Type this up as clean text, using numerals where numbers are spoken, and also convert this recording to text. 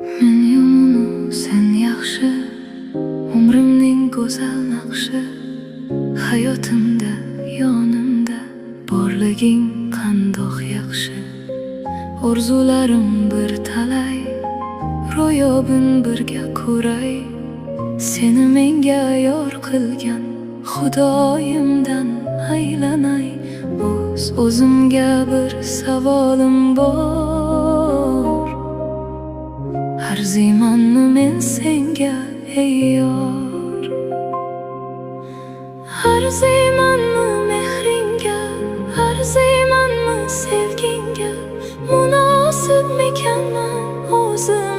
Men yomonu sen yaxshi, umrimning go'zal naqshi. Hayotimda, yonimda borliging qandoq yaxshi. Orzularim bir talay, ro'yobin birga ko'ray. Seni menga yor qilgan Xudoyimdan aylanay. O'zimga bir savolim bor, arziymanmi men senga ey yor? Arziymanmi mehringga, arziymanmi sevgingga? Munosib mekanman o'zim